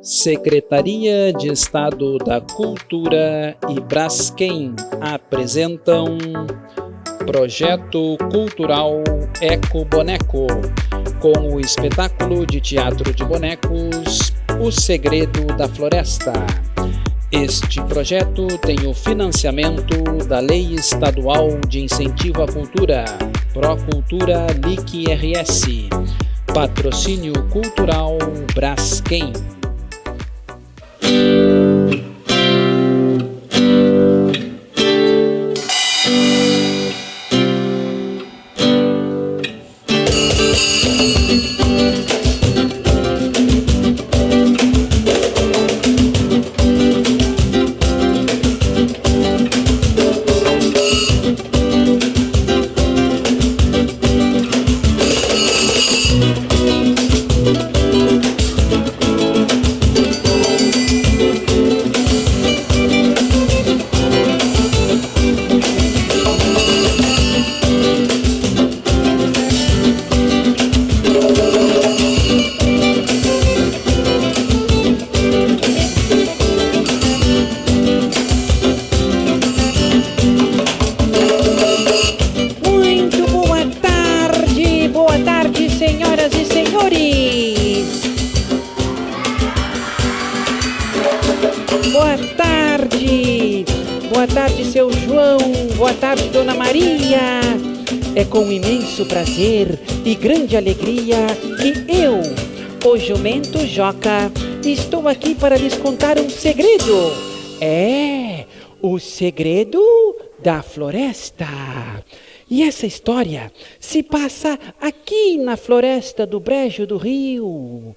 Secretaria de Estado da Cultura e Braskem apresentam Projeto Cultural Eco Boneco, com o espetáculo de teatro de bonecos O Segredo da Floresta. Este projeto tem o financiamento da Lei Estadual de Incentivo à Cultura, Procultura LIC-RS, Patrocínio Cultural Braskem. Senhoras e senhores, boa tarde, seu João, boa tarde, dona Maria. É com imenso prazer e grande alegria que eu, o jumento Joca, estou aqui para lhes contar um segredo. O segredo da floresta. E essa história se passa aqui na floresta do Brejo do Rio,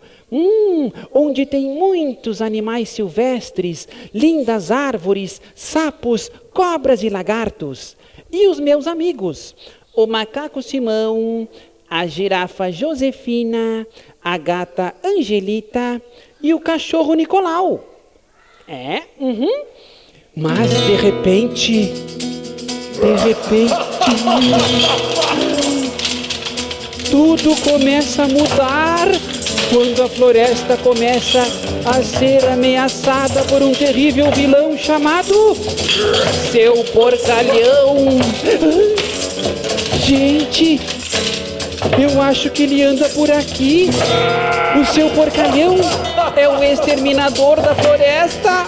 onde tem muitos animais silvestres, lindas árvores, sapos, cobras e lagartos. E os meus amigos, o macaco Simão, a girafa Josefina, a gata Angelita e o cachorro Nicolau. Mas de repente, tudo começa a mudar quando a floresta começa a ser ameaçada por um terrível vilão chamado Seu Porcalhão. Gente, eu acho que ele anda por aqui. O Seu Porcalhão é o exterminador da floresta.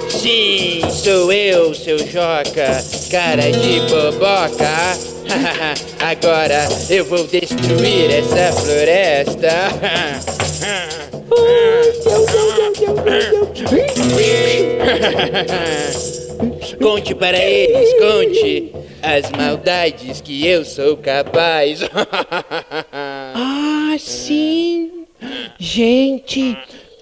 Sim, sou eu, seu Joca, cara de boboca. Agora eu vou destruir essa floresta. Conte para eles, conte as maldades que eu sou capaz. Sim. Gente,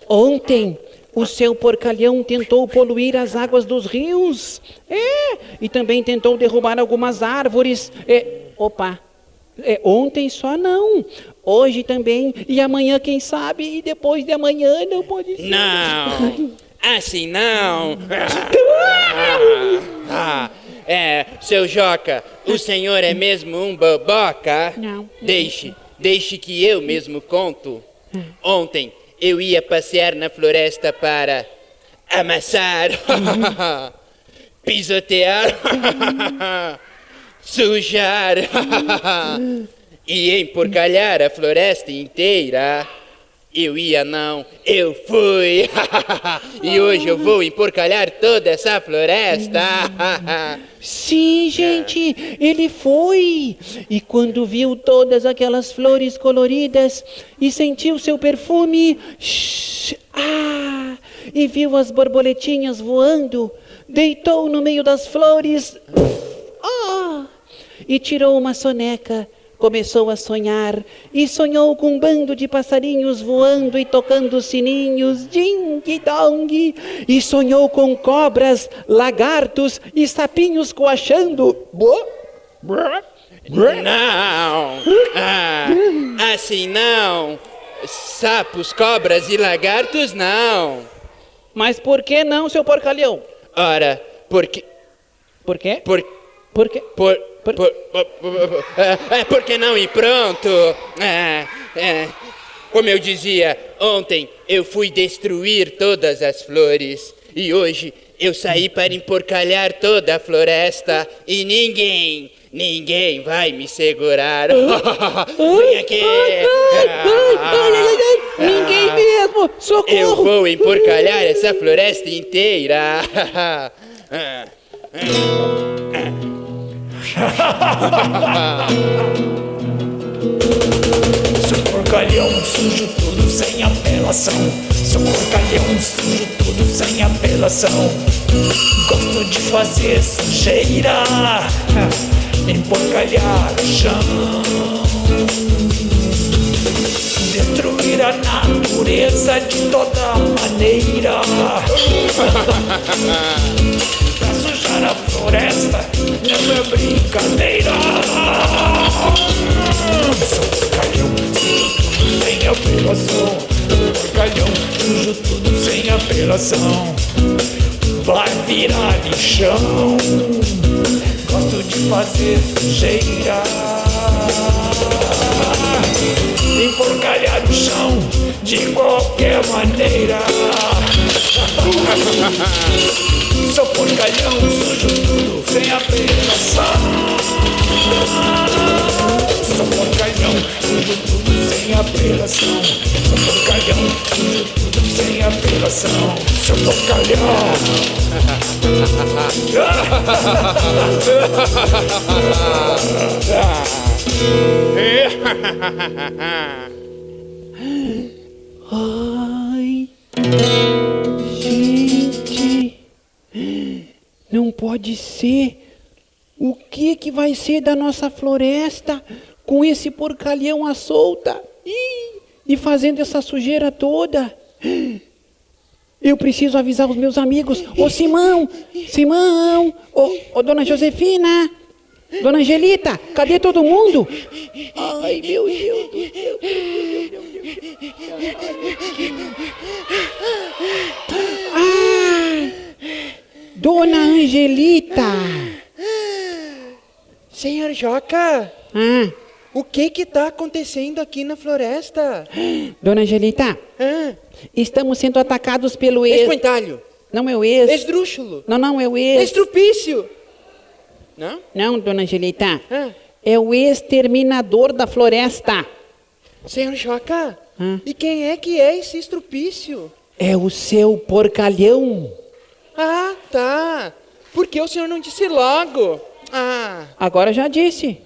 ontem o Seu Porcalhão tentou poluir as águas dos rios. E também tentou derrubar algumas árvores. Ontem só não. Hoje também. E amanhã, quem sabe? E depois de amanhã não pode ser. Não. Assim não. Seu Joca, o senhor é mesmo um boboca? Não. Deixe que eu mesmo conto. Ontem eu ia passear na floresta para amassar, pisotear, sujar e emporcalhar a floresta inteira. Eu fui. E hoje eu vou emporcalhar toda essa floresta. Sim, gente, ele foi. E quando viu todas aquelas flores coloridas e sentiu seu perfume, e viu as borboletinhas voando, deitou no meio das flores, e tirou uma soneca. Começou a sonhar e sonhou com um bando de passarinhos voando e tocando sininhos, ding-dong, e sonhou com cobras, lagartos e sapinhos coachando. Não! Assim não! Sapos, cobras e lagartos não! Mas por que não, seu Porcalhão? Ora, porque... Por quê? Por quê? Por que não ir pronto? Como eu dizia, ontem eu fui destruir todas as flores. E hoje eu saí para emporcalhar toda a floresta. E ninguém vai me segurar. Vem aqui. Ninguém mesmo. Socorro. Eu vou emporcalhar essa floresta inteira. Seu porcalhão sujo tudo sem apelação. Seu porcalhão sujo tudo sem apelação. Gosto de fazer sujeira, emporcalhar o chão, destruir a natureza de toda maneira. Pra sujar a floresta é uma brincadeira. Seu porcalhão sujo tudo sem apelação. Porcalhão sujo tudo sem apelação. Vai virar lixão. Gosto de fazer sujeira, emporcalhar o chão de qualquer maneira. Seu porcalhão sujo tudo sem apelação. Seu porcalhão sujo tudo sem apelação. Seu porcalhão sujo tudo sem apelação. Seu porcalhão. Ai, gente, não pode ser. O que vai ser da nossa floresta com esse porcalhão à solta e fazendo essa sujeira toda? Eu preciso avisar os meus amigos. Ô Simão, ô dona Josefina, dona Angelita, cadê todo mundo? Ai, meu Deus do céu. Ah, dona Angelita. Senhor Joca, o que tá acontecendo aqui na floresta? Dona Angelita, estamos sendo atacados pelo Espantalho. Não é o Esdrúxulo. Não é o Estrupício. Não? Não, dona Angelita. É o exterminador da floresta. Senhor Joca, e quem é que é esse estrupício? É o seu porcalhão. Ah, tá. Por que o senhor não disse logo? Agora já disse.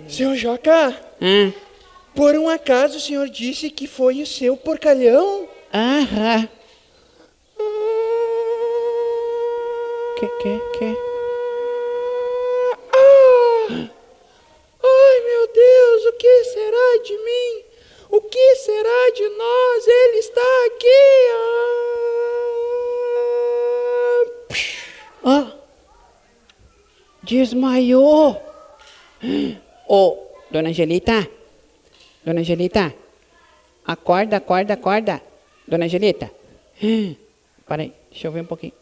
Senhor Joca, por um acaso o senhor disse que foi o seu porcalhão? Aham. Que? Ai, meu Deus, o que será de mim? O que será de nós? Ele está aqui. Desmaiou. Ô, dona Angelita, acorda. Dona Angelita, para aí, deixa eu ver um pouquinho.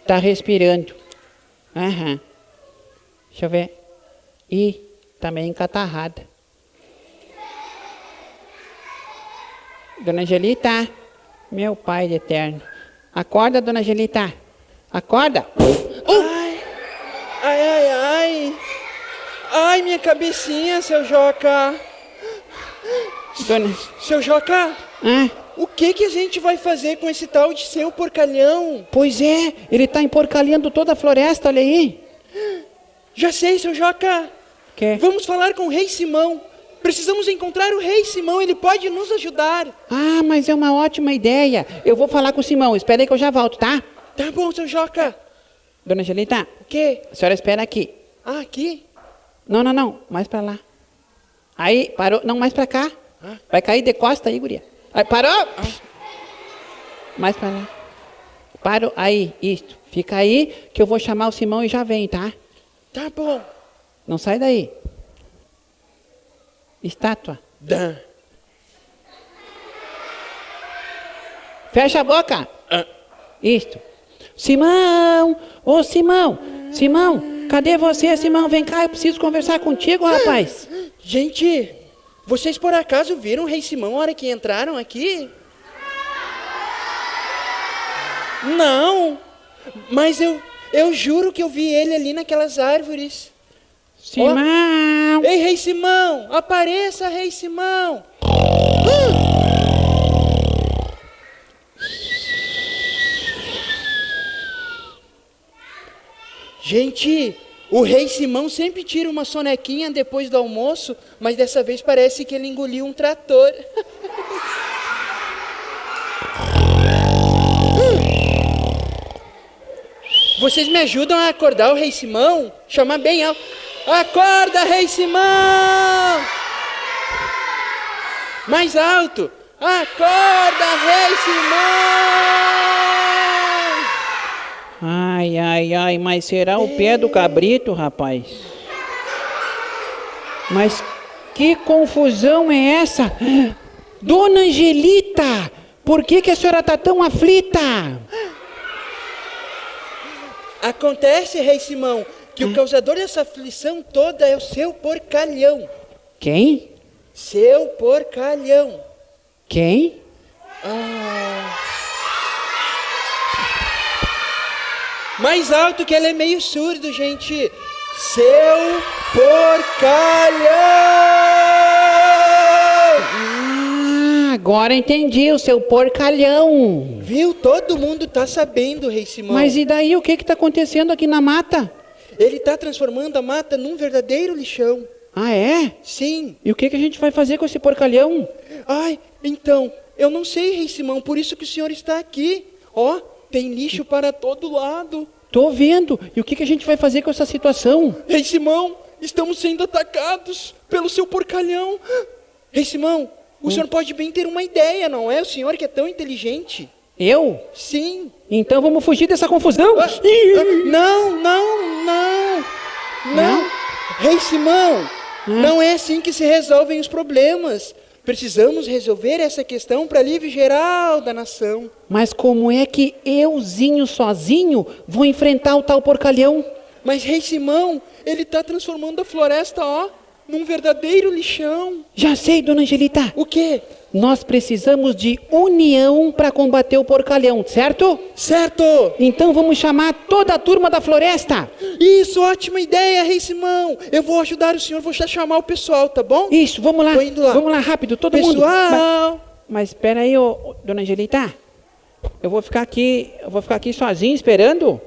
Tá respirando. Deixa eu ver. Ih, tá meio encatarrada. Dona Angelita, meu Pai eterno. Acorda, dona Angelita. Acorda. Ai, minha cabecinha, seu Joca. Seu Joca, o que a gente vai fazer com esse tal de seu porcalhão? Pois é, ele tá emporcalhando toda a floresta, olha aí. Já sei, seu Joca. Que? Vamos falar com o rei Simão. Precisamos encontrar o rei Simão, ele pode nos ajudar. Mas é uma ótima ideia. Eu vou falar com o Simão, espera aí que eu já volto, tá? Tá bom, seu Joca. Dona Angelita. O quê? A senhora espera aqui. Aqui? Não, mais pra lá. Aí, parou, não, mais pra cá. Vai cair de costa aí, guria. Aí, parou! Mais pra lá. Parou, aí, isto. Fica aí que eu vou chamar o Simão e já vem, tá? Tá bom. Não sai daí. Estátua. Dan. Fecha a boca. Ah. Isto. Simão! Ô, Simão! Simão, cadê você, Simão? Vem cá, eu preciso conversar contigo, rapaz. Gente, vocês por acaso viram o Rei Simão na hora que entraram aqui? Não, mas eu juro que eu vi ele ali naquelas árvores. Simão! Ei, Rei Simão, apareça, Rei Simão. Gente, o Rei Simão sempre tira uma sonequinha depois do almoço, mas dessa vez parece que ele engoliu um trator. Vocês me ajudam a acordar o Rei Simão? Chamar bem alto. Acorda, Rei Simão! Mais alto. Acorda, Rei Simão! Ai, ai, ai, mas será o pé do cabrito, rapaz? Mas que confusão é essa? Dona Angelita, por que a senhora está tão aflita? Acontece, Rei Simão, que o causador dessa aflição toda é o seu porcalhão. Quem? Seu porcalhão. Quem? Mais alto que ele é meio surdo, gente. Seu porcalhão. Agora entendi, o seu porcalhão. Viu? Todo mundo tá sabendo, Rei Simão. Mas e daí, o que está acontecendo aqui na mata? Ele tá transformando a mata num verdadeiro lixão. Ah, é? Sim. E o que a gente vai fazer com esse porcalhão? Ai, então, eu não sei, Rei Simão, por isso que o senhor está aqui. Ó, tem lixo para todo lado. Tô vendo. E o que a gente vai fazer com essa situação? Rei Simão, estamos sendo atacados pelo seu porcalhão. Rei Simão, o senhor pode bem ter uma ideia, não é? O senhor que é tão inteligente. Eu? Sim. Então vamos fugir dessa confusão? Não. Rei Simão, não é assim que se resolvem os problemas. Precisamos resolver essa questão para alívio geral da nação. Mas como é que euzinho sozinho vou enfrentar o tal porcalhão? Mas Rei Simão, ele está transformando a floresta, ó, num verdadeiro lixão. Já sei, Dona Angelita. O quê? Nós precisamos de união para combater o porcalhão, certo? Certo! Então vamos chamar toda a turma da floresta. Isso, ótima ideia, Rei Simão. Eu vou ajudar o senhor, vou já chamar o pessoal, tá bom? Isso, vamos lá. Tô indo lá. Vamos lá, rápido, todo mundo. Pessoal! Mas espera aí, Dona Angelita. Eu vou ficar aqui sozinho esperando.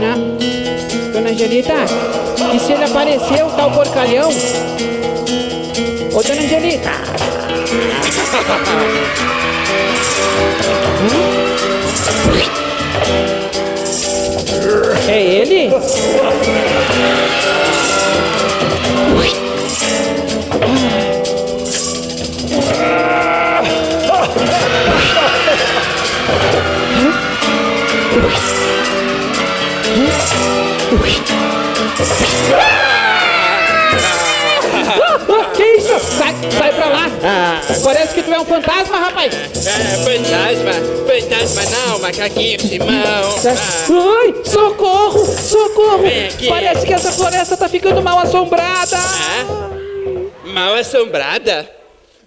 Não. Dona Angelita, e se ele aparecer o tal porcalhão? Ô, Dona Angelita! É ele? Que isso? Sai pra lá! Parece que tu é um fantasma, rapaz! Fantasma não, macaquinho Simão. Ai, socorro! Socorro! Vem aqui. Parece que essa floresta tá ficando mal assombrada! Mal assombrada?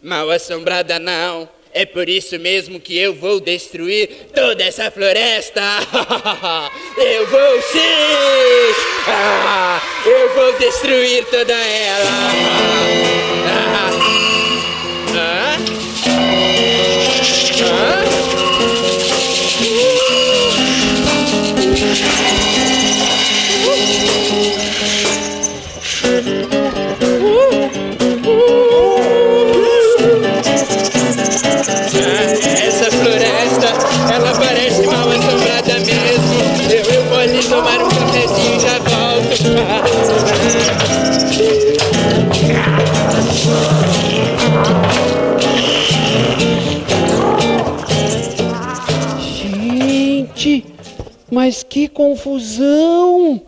Mal assombrada não. É por isso mesmo que eu vou destruir toda essa floresta. Eu vou sim! Eu vou destruir toda ela. Essa floresta, ela parece mal assombrada mesmo. Eu vou ali tomar um cafezinho e já volto. Gente, mas que confusão!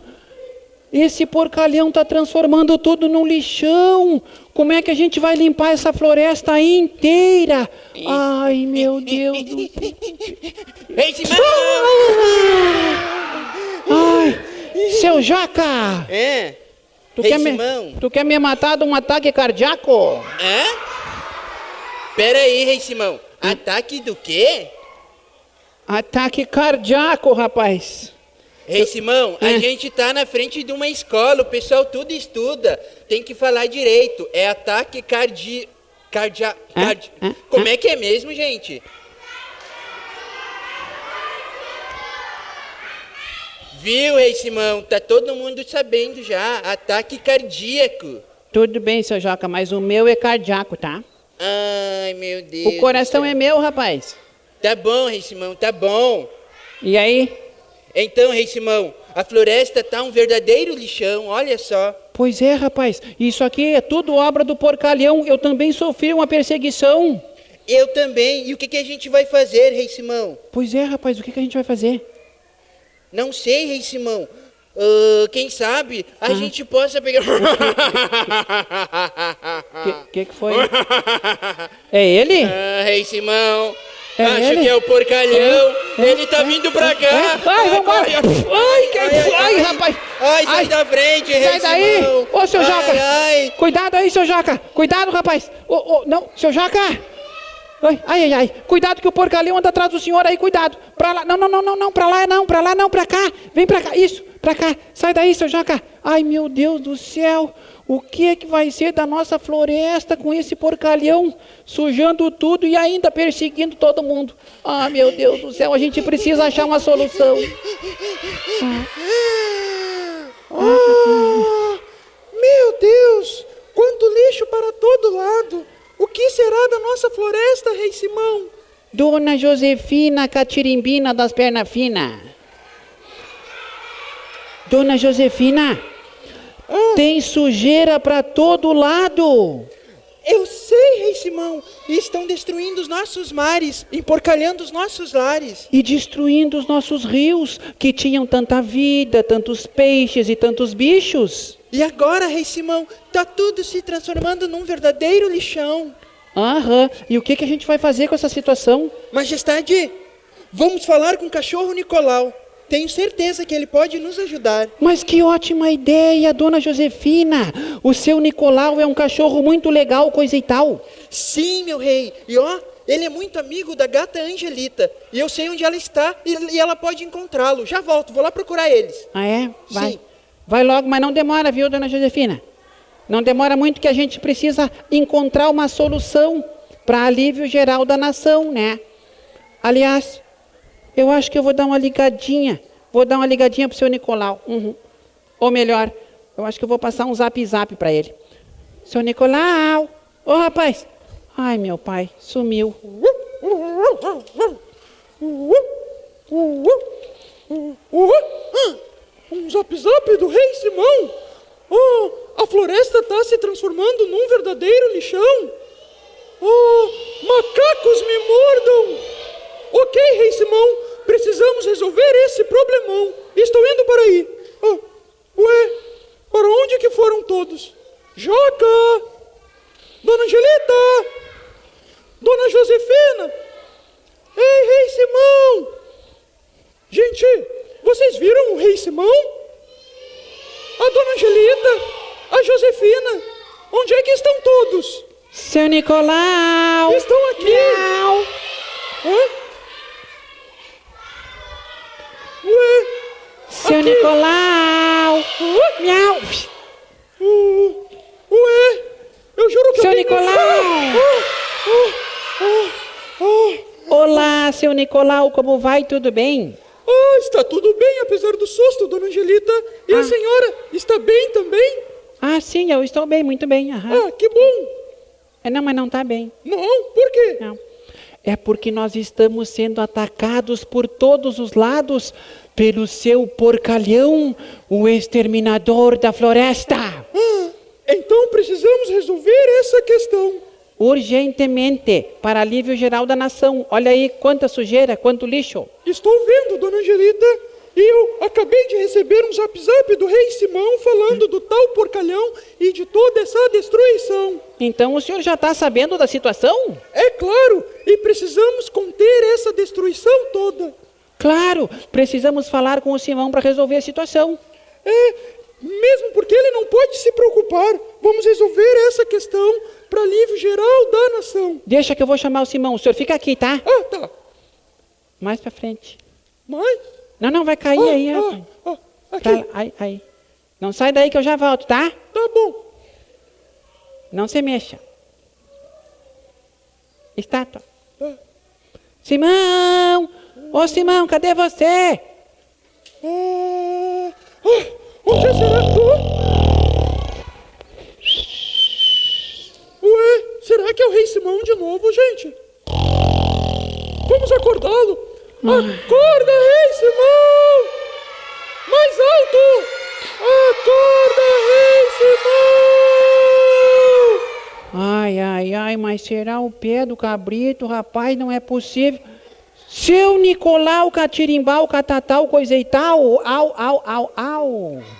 esse porcalhão está transformando tudo num lixão. Como é que a gente vai limpar essa floresta aí inteira? Ai, meu Deus do céu. Rei Simão! Ai, seu Joca! É? Tu Rei quer, Simão? tu quer me matar de um ataque cardíaco? Hã? Pera aí, Rei Simão. Ataque do quê? Ataque cardíaco, rapaz. Rei Simão, a gente tá na frente de uma escola, o pessoal tudo estuda. Tem que falar direito. É ataque Como é que é mesmo, gente? Viu, Rei Simão? Tá todo mundo sabendo já. Ataque cardíaco. Tudo bem, seu Joca, mas o meu é cardíaco, tá? Ai, meu Deus. O coração é meu, rapaz. Tá bom, Rei Simão, tá bom. E aí? Então, Rei Simão, a floresta tá um verdadeiro lixão, olha só. Pois é, rapaz. Isso aqui é tudo obra do porcalhão. Eu também sofri uma perseguição. Eu também. E o que a gente vai fazer, Rei Simão? Pois é, rapaz. O que a gente vai fazer? Não sei, Rei Simão. Quem sabe a gente possa pegar... Que foi? É ele? Rei Simão... É Acho ele? que é o porcalhão. Ele tá vindo pra cá. Vai, vambora. Ai, rapaz. Ai, sai da frente, Rei Sai daí. Simão. Ô, seu Joca. Ai. Cuidado aí, seu Joca. Cuidado, rapaz. Não, seu Joca. Ai. Cuidado que o porcalhão anda atrás do senhor aí, cuidado. Pra lá. Não. Pra lá não. Pra cá. Vem pra cá. Isso, pra cá. Sai daí, seu Joca. Ai, meu Deus do céu. O que é que vai ser da nossa floresta com esse porcalhão sujando tudo e ainda perseguindo todo mundo? Ah, meu Deus do céu, a gente precisa achar uma solução. Meu Deus! Quanto lixo para todo lado! O que será da nossa floresta, Rei Simão? Dona Josefina Catirimbina das Pernas Finas. Dona Josefina, tem sujeira para todo lado. Eu sei, Rei Simão. E estão destruindo os nossos mares, emporcalhando os nossos lares. E destruindo os nossos rios, que tinham tanta vida, tantos peixes e tantos bichos. E agora, Rei Simão, tá tudo se transformando num verdadeiro lixão. Aham. E o que a gente vai fazer com essa situação? Majestade, vamos falar com o cachorro Nicolau. Tenho certeza que ele pode nos ajudar. Mas que ótima ideia, Dona Josefina. O seu Nicolau é um cachorro muito legal, coisa e tal. Sim, meu rei. E ele é muito amigo da gata Angelita. E eu sei onde ela está e ela pode encontrá-lo. Já volto, vou lá procurar eles. Ah, é? Vai. Sim. Vai logo, mas não demora, viu, Dona Josefina? Não demora muito, que a gente precisa encontrar uma solução para alívio geral da nação, né? Aliás, eu acho que eu vou dar uma ligadinha. Vou dar uma ligadinha pro seu Nicolau. Ou melhor, eu acho que eu vou passar um zap para ele. Seu Nicolau! Ô, rapaz! Ai, meu pai, sumiu. Um zap do Rei Simão? A floresta está se transformando num verdadeiro lixão. Macacos me mordam. Ok, Rei Simão, precisamos resolver esse problemão. Estou indo para aí. Para onde que foram todos? Joca! Dona Angelita! Dona Josefina! Ei, Rei Simão! Gente, vocês viram o Rei Simão? A Dona Angelita? A Josefina? Onde é que estão todos? Seu Nicolau! Estão aqui! Miau. Seu aqui. Nicolau! Miau! Eu juro que Seu eu Nicolau! Olá, seu Nicolau, como vai? Tudo bem? Está tudo bem, apesar do susto, Dona Angelita. E a senhora está bem também? Ah, sim, eu estou bem, muito bem. Aham. Que bom. Não, mas não está bem. Não, por quê? Não. É porque nós estamos sendo atacados por todos os lados pelo seu porcalhão, o exterminador da floresta. Então precisamos resolver essa questão. Urgentemente, para alívio geral da nação. Olha aí quanta sujeira, quanto lixo. Estou vendo, Dona Angelita. E eu acabei de receber um zap do rei Simão falando do tal porcalhão e de toda essa destruição. Então o senhor já está sabendo da situação? É claro, e precisamos conter essa destruição toda. Claro, precisamos falar com o Simão para resolver a situação. Mesmo porque ele não pode se preocupar. Vamos resolver essa questão para alívio geral da nação. Deixa que eu vou chamar o Simão, o senhor fica aqui, tá? Ah, tá. Mais para frente. Mas... Não, vai cair aí. Aqui. Aí. Não sai daí que eu já volto, tá? Tá bom. Não se mexa. Estátua. Tá. Simão! Ô Simão, cadê você? Onde será? Ué, será que é o rei Simão de novo, gente? Vamos acordá-lo. Acorda, rei Simão! Mais alto! Acorda, rei Simão! Ai, mas será o pé do cabrito, rapaz? Não é possível. Seu Nicolau, Catirimbau, Catatal, coisa e tal. Au.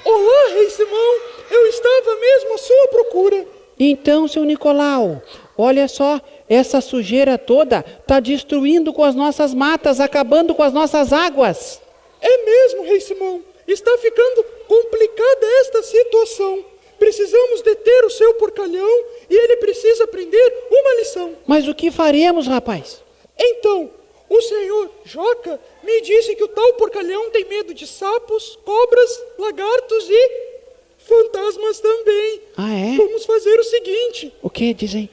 Olá, rei Simão! Eu estava mesmo à sua procura. Então, seu Nicolau, olha só, essa sujeira toda está destruindo com as nossas matas, acabando com as nossas águas. É mesmo, rei Simão. Está ficando complicada esta situação. Precisamos deter o seu porcalhão e ele precisa aprender uma lição. Mas o que faremos, rapaz? Então, o senhor Joca me disse que o tal porcalhão tem medo de sapos, cobras, lagartos e fantasmas também. Ah, é? Vamos fazer o seguinte. O que? Diz aí.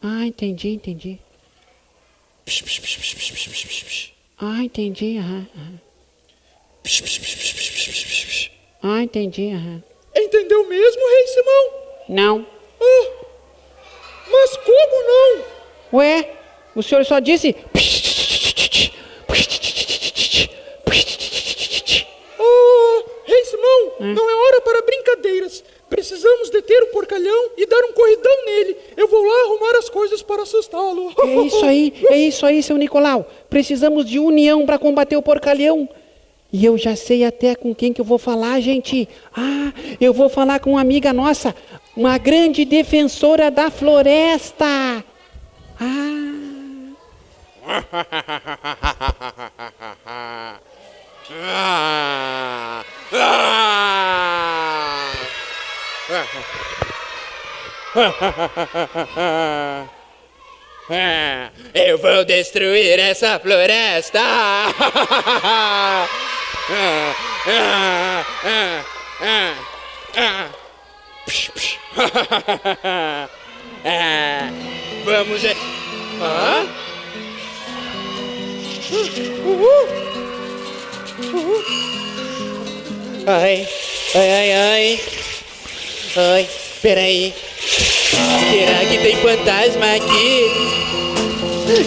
Ah, entendi. Ah, entendi. Ah, entendi. Entendeu mesmo, rei Simão? Não. Mas como não? Ué, o senhor só disse... Rei Simão, não é hora para brincadeiras. Precisamos deter o porcalhão e dar um corridão nele. Eu vou lá arrumar as coisas para assustá-lo. É isso aí, seu Nicolau. Precisamos de união para combater o porcalhão. E eu já sei até com quem que eu vou falar, gente. Eu vou falar com uma amiga nossa, uma grande defensora da floresta. Eu vou destruir essa floresta. Vamos. Ai, peraí. Será que tem fantasma aqui?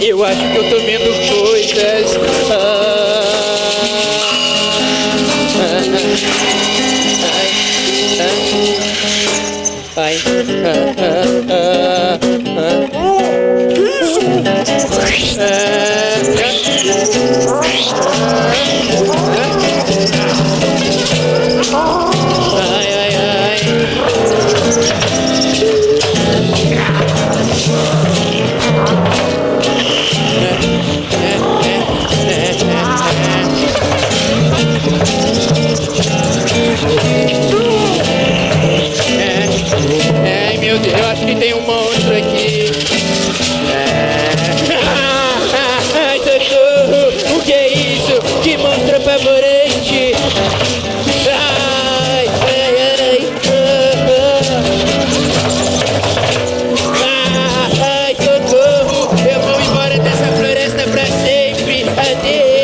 Eu acho que eu tô vendo coisas. Ai, meu Deus, eu acho que tem um monstro aqui. Ai, socorro! O que é isso? Que monstro apavorante! Ai, socorro! Eu vou embora dessa floresta pra sempre! Adeus!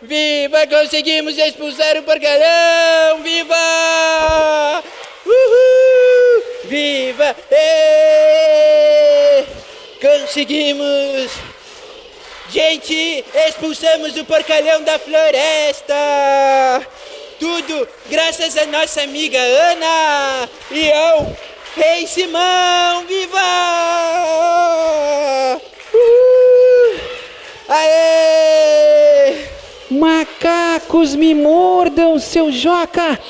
Viva! Conseguimos expulsar o porcalhão! Viva! Viva! Ei! Conseguimos! Gente, expulsamos o porcalhão da floresta! Tudo graças à nossa amiga Ana e ao Rei Simão! Viva! Aê! Macacos me mordam, seu Joca!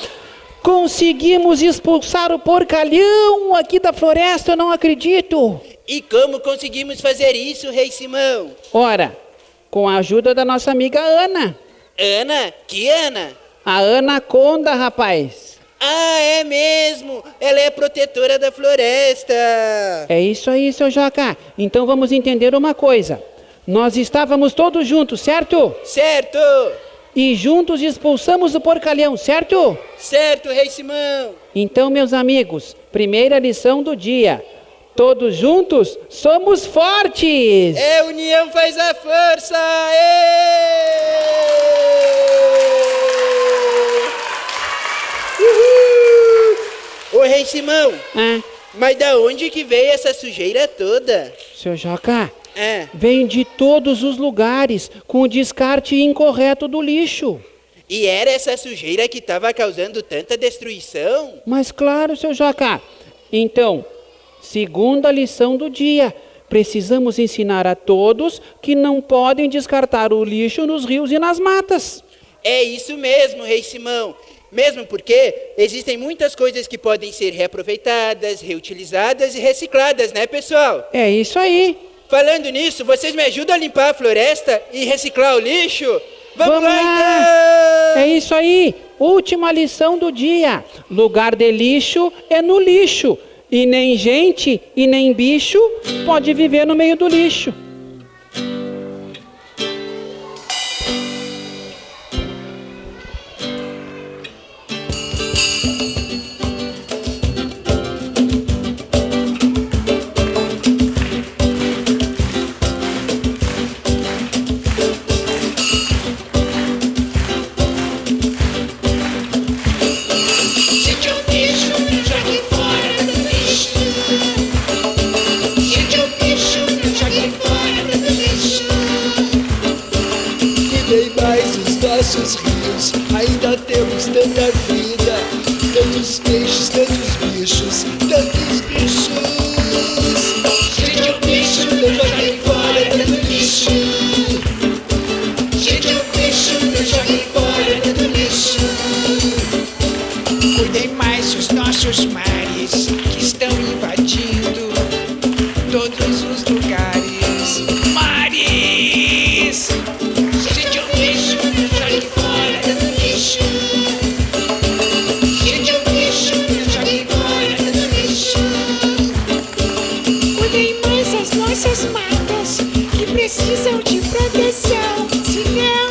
Conseguimos expulsar o porcalhão aqui da floresta, eu não acredito! E como conseguimos fazer isso, Rei Simão? Ora, com a ajuda da nossa amiga Ana. Ana? Que Ana? A Anaconda, rapaz. Ah, é mesmo! Ela é a protetora da floresta! É isso aí, seu Joca. Então vamos entender uma coisa. Nós estávamos todos juntos, certo? Certo! E juntos expulsamos o porcalhão, certo? Certo, Rei Simão! Então, meus amigos, primeira lição do dia. Todos juntos somos fortes! É, união faz a força! Uhul! Ô, Rei Simão, mas da onde que veio essa sujeira toda? Seu Joca, É. vem de todos os lugares com o descarte incorreto do lixo. E era essa sujeira que estava causando tanta destruição? Mas claro, seu Joca. Então, segunda lição do dia. Precisamos ensinar a todos que não podem descartar o lixo nos rios e nas matas. É isso mesmo, Rei Simão. Mesmo porque existem muitas coisas que podem ser reaproveitadas, reutilizadas e recicladas, né, pessoal? É isso aí. Falando nisso, vocês me ajudam a limpar a floresta e reciclar o lixo? Vamos lá, então! É isso aí. Última lição do dia. Lugar de lixo é no lixo. E nem gente e nem bicho pode viver no meio do lixo. Nossos rios, ainda temos tanta vida, tantos peixes, tantos bichos, tantos bichos. Gente, é um bicho, não joguem fora tanto lixo. Gente, é um bicho, não joguem fora tanto lixo. Cuidem mais dos nossos mares que estão invadindo todos os lugares. Mares! Gente, é um bicho, não joguem fora tanto lixo. Gente, é um bicho, não joguem fora tanto lixo. Cuidem mais das nossas matas que precisam de proteção, senão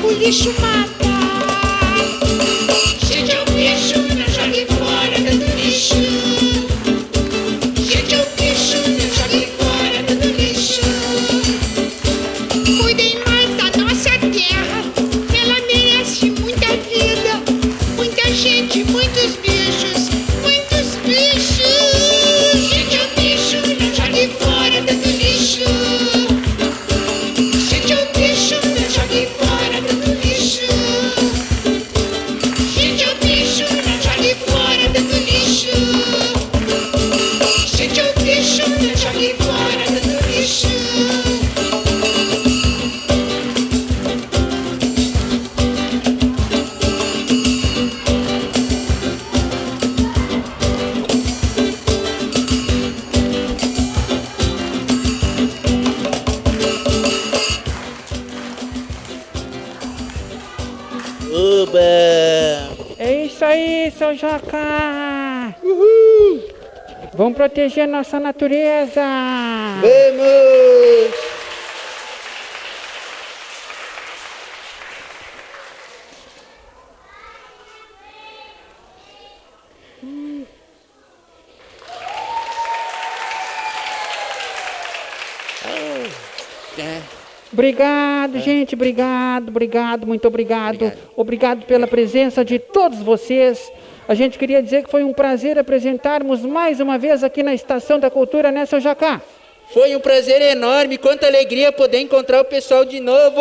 o lixo mata. Gente, é um bicho, não joguem fora tanto lixo. Gente, é um bicho, não joguem fora tanto lixo. Cuidem mais da nossa terra, ela merece muita vida, muita gente, muitos bichos, muitos bichos. Gente, é um bicho, não joguem fora tanto lixo. Gente, é um bicho, não joguem fora tanto lixo. Gente, é um bicho, não joguem fora tanto lixo. Gente, é um bicho, não joguem fora tanto lixo. Oba! É isso aí, seu Joca. Vamos proteger nossa natureza. Vamos! Obrigado, gente, obrigado, muito obrigado. Obrigado pela presença de todos vocês. A gente queria dizer que foi um prazer apresentarmos mais uma vez aqui na Estação da Cultura, né, seu Jacá? Foi um prazer enorme, quanta alegria poder encontrar o pessoal de novo.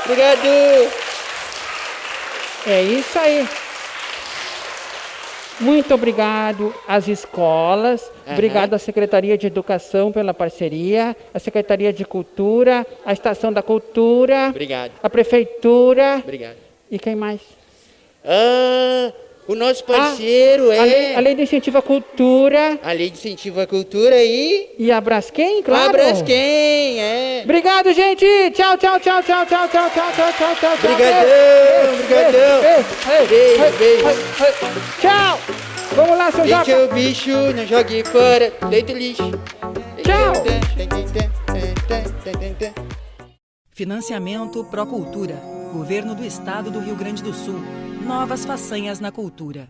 Obrigado. É isso aí. Muito obrigado às escolas, obrigado à Secretaria de Educação pela parceria, à Secretaria de Cultura, à Estação da Cultura, Obrigado. à Prefeitura. Obrigado. E quem mais? O nosso parceiro A Lei de Incentivo à Cultura. A Lei de Incentivo à Cultura E a Braskem, claro. A Braskem, Obrigado, gente. Tchau, tchau, tchau, tchau, tchau, tchau, tchau, tchau, tchau, tchau. Obrigadão. Beijo. Tchau. Vamos lá, seu Joca. Deixa o bicho, não jogue fora, deita o lixo. Tchau. Financiamento Procultura. Governo do Estado do Rio Grande do Sul. Novas façanhas na cultura.